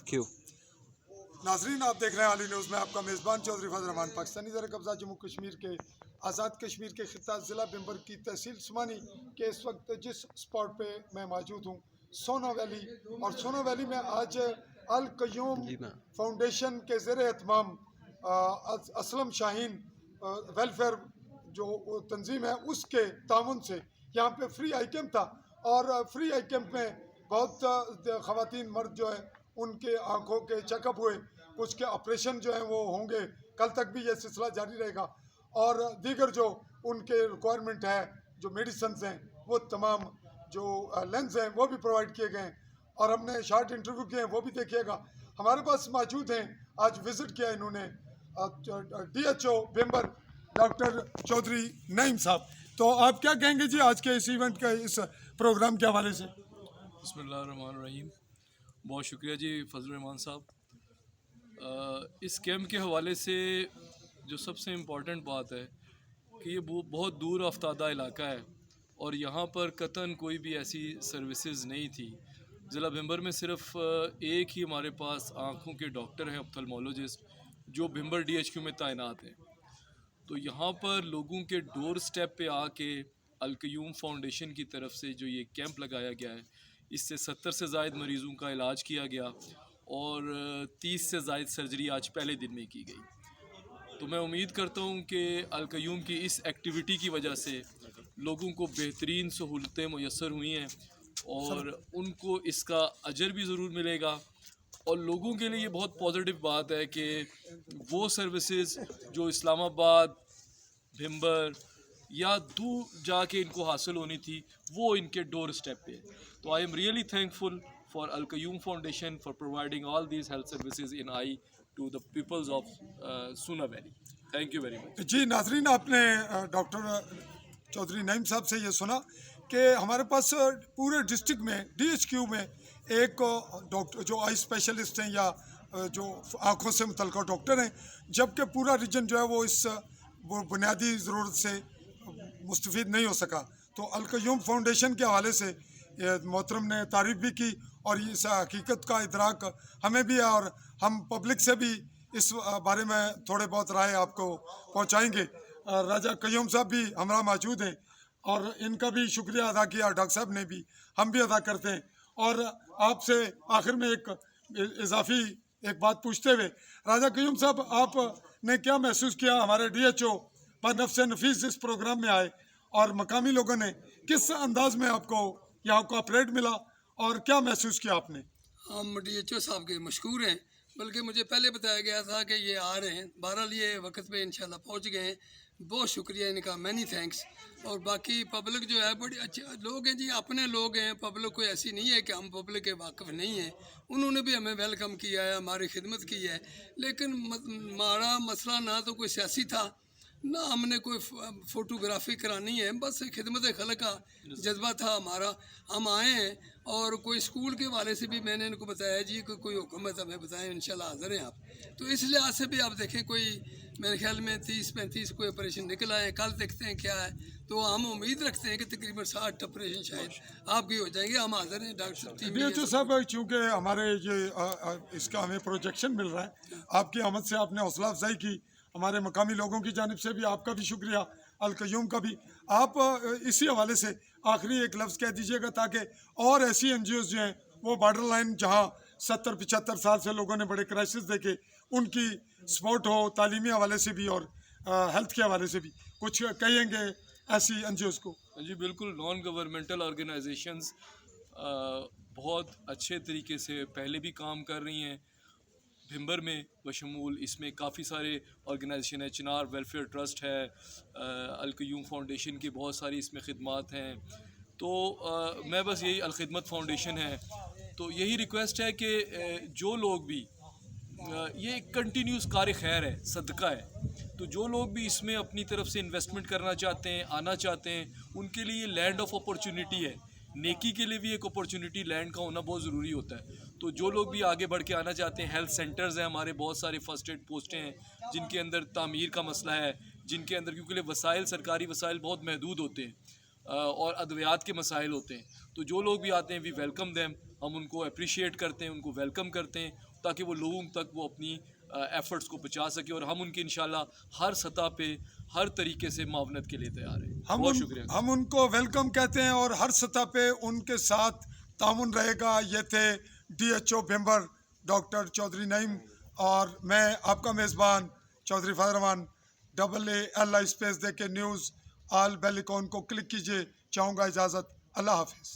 क्यों? नाजरीन, आप देख रहे हैं आली न्यूज़ में आपका मेज़बान चौधरी फजल रहमान। पाकिस्तानी ज़र कब्ज़ा जम्मू कश्मीर के आज़ाद कश्मीर के खिता ज़िला बिम्बर की तहसील सुमानी के इस वक्त जिस स्पॉट पे मैं मौजूद हूँ, सोना वैली। और सोना वैली में आज अल कयूम जी ना। फाउंडेशन के ज़ेर एहतमाम असलम शाहीन वेलफेयर जो तंजीम है उसके ताउन से यहाँ पे फ्री आई कैम्प था। और फ्री आई कैम्प में बहुत ख़वातीन मर्द जो है उनके आँखों के चेकअप हुए, कुछ के ऑपरेशन जो हैं वो होंगे, कल तक भी ये सिलसिला जारी रहेगा। और दीगर जो उनके रिक्वायरमेंट है, जो मेडिसन्स हैं, वो तमाम जो लेंस हैं वो भी प्रोवाइड किए गए हैं। और हमने शॉर्ट इंटरव्यू किए हैं, वो भी देखिएगा। हमारे पास मौजूद हैं, आज विज़िट किया इन्होंने DHO बिम्बर डॉक्टर चौधरी नईम साहब। तो आप क्या कहेंगे जी आज के इस इवेंट के, इस प्रोग्राम के हवाले से? बिस्मिल्लाहिर्रहमानिर्रहीम। बहुत शुक्रिया जी फजल रहमान साहब। इस कैम्प के हवाले से जो सबसे इम्पॉर्टेंट बात है कि ये बहुत दूर अफ्तादा इलाका है और यहाँ पर कतन कोई भी ऐसी सर्विसेज नहीं थी। ज़िला भिम्बर में सिर्फ एक ही हमारे पास आँखों के डॉक्टर हैं, ऑप्थल्मोलॉजिस्ट, जो भिम्बर DHQ में तैनात हैं। तो यहाँ पर लोगों के डोर स्टेप पे आके अल कयूम फाउंडेशन की तरफ से जो ये कैंप लगाया गया है, इससे 70 से ज़ायद मरीज़ों का इलाज किया गया और 30 से ज़ायद सर्जरी आज पहले दिन में की गई। तो मैं उम्मीद करता हूँ कि अल कयूम की इस एक्टिविटी की वजह से लोगों को बेहतरीन सहूलतें मुयस्सर हुई हैं और उनको इसका अजर भी ज़रूर मिलेगा। और लोगों के लिए ये बहुत पॉजिटिव बात है कि वो सर्विसेज जो इस्लामाबाद, भिम्बर या दूर जाके इनको हासिल होनी थी, वो इनके डोर स्टेप पे है। तो I am really thankful for Al Qayyum foundation for providing all these health services in I to the peoples of Sona valley. Thank you very much जी नाजरीन, आपने डॉक्टर चौधरी नईम साहब से ये सुना कि हमारे पास पूरे डिस्ट्रिक्ट में DHQ में एक डॉक्टर जो आई स्पेशलिस्ट हैं या जो आँखों से मुतल्लिक़ डॉक्टर हैं, जबकि पूरा रीजन जो है वो इस बुनियादी ज़रूरत से मुस्तफ़ीद नहीं हो सका। तो अल कयूम फाउंडेशन के हवाले से मोहतरम ने तारीफ़ भी की और इस हकीकत का इदराक हमें भी है और हम पब्लिक से भी इस बारे में थोड़े बहुत राय आपको पहुंचाएंगे। राजा कयूम साहब भी हमारा मौजूद हैं और इनका भी शुक्रिया अदा किया, डॉक्टर साहब ने भी, हम भी अदा करते हैं। और आपसे आखिर में एक इजाफी एक बात पूछते हुए, राजा कयूम साहब, आपने क्या महसूस किया हमारे DHO बनफ्स नफीस इस प्रोग्राम में आए और मकामी लोगों ने किस अंदाज में आपको यहाँ कोऑपरेट मिला और क्या महसूस किया आपने? हम DHO साहब के मशहूर हैं, बल्कि मुझे पहले बताया गया था कि ये आ रहे हैं। बहरहाल ये वक्त पे इंशाल्लाह पहुंच गए हैं। बहुत शुक्रिया इनका, मैनी थैंक्स। और बाकी पब्लिक जो है बड़ी अच्छे लोग हैं जी, अपने लोग हैं। पब्लिक कोई ऐसी नहीं है कि हम पब्लिक के वाकफ़ नहीं हैं। उन्होंने भी हमें वेलकम किया है, हमारी खिदमत की है। लेकिन हमारा मसला ना तो कोई सियासी था, ना हमने कोई फ़ोटोग्राफी करानी है, बस खिदमत खल्क़ का जज्बा था हमारा। हम आए हैं और कोई स्कूल के वाले से भी मैंने इनको बताया जी कि कोई हुक्म है तो हमें बताएं, इंशाल्लाह हाज़िर हैं आप। तो इस लिहाज से भी आप देखें, कोई मेरे ख्याल में 30-35 कोई ऑपरेशन निकल आए। कल देखते हैं क्या है। तो हम उम्मीद रखते हैं कि तकरीबन 60 ऑपरेशन शायद आपकी हो जाएंगे। हम हाज़िर हैं डॉक्टर साहब। DHO साहब, चूँकि हमारे ये इसका हमें प्रोजेक्शन मिल रहा है, आपकी आमद से आपने हौसला अफजाई की, हमारे मकामी लोगों की जानिब से भी आपका भी शुक्रिया, अल कयूम का भी। आप इसी हवाले से आखिरी एक लफ्ज़ कह दीजिएगा ताकि और ऐसी NGOs जो हैं वो बॉर्डर लाइन जहाँ 70-75 साल से लोगों ने बड़े क्राइसिस देखे, उनकी सपोर्ट हो, तालीमी हवाले से भी और हेल्थ के हवाले से भी कुछ कहेंगे ऐसी NGOs को? जी बिल्कुल। नॉन गवर्नमेंटल ऑर्गेनाइजेशंस बहुत अच्छे तरीके से पहले भी काम कर रही हैं भिम्बर में बशमूल। इसमें काफ़ी सारे ऑर्गेनाइजेशन है, चिनार वेलफेयर ट्रस्ट है, अल कयूम फाउंडेशन की बहुत सारी इसमें खिदमात हैं। तो मैं बस यही, अल खिदमत फाउंडेशन है, तो यही रिक्वेस्ट है कि जो लोग भी, ये एक कंटिन्यूस कार्य खैर है, सदका है, तो जो लोग भी इसमें अपनी तरफ से इन्वेस्टमेंट करना चाहते हैं, आना चाहते हैं, उनके लिए लैंड ऑफ अपॉर्चुनिटी है। नेकी के लिए भी एक अपॉर्चुनिटी लैंड का होना बहुत ज़रूरी होता है। तो जो लोग भी आगे बढ़ के आना चाहते हैं, हेल्थ सेंटर्स हैं हमारे, बहुत सारे फर्स्ट एड पोस्टें हैं जिनके अंदर तामीर का मसला है, जिनके अंदर क्योंकि वसाइल, सरकारी वसाइल बहुत महदूद होते हैं और अद्वियात के मसाइल होते हैं। तो जो लोग भी आते हैं, वी वेलकम देम। हम उनको अप्रिशिएट करते हैं, उनको वेलकम करते हैं, ताकि वो लोगों तक वो अपनी एफ़र्ट्स को पहुंचा सके, और हम उनकी इंशाल्लाह हर सतह पे हर तरीके से मावनत के लिए तैयार हैं। बहुत शुक्रिया। हम उनको वेलकम कहते हैं और हर सतह पे उनके साथ तामुन रहेगा। ये थे DHO member doctor Chaudhary Naeem, और मैं आपका मेज़बान चौधरी फजल रहमान। AALI स्पेस दे के न्यूज़ आल बेल आइकॉन को क्लिक कीजिए। चाहूँगा इजाज़त। अल्लाह हाफिज़।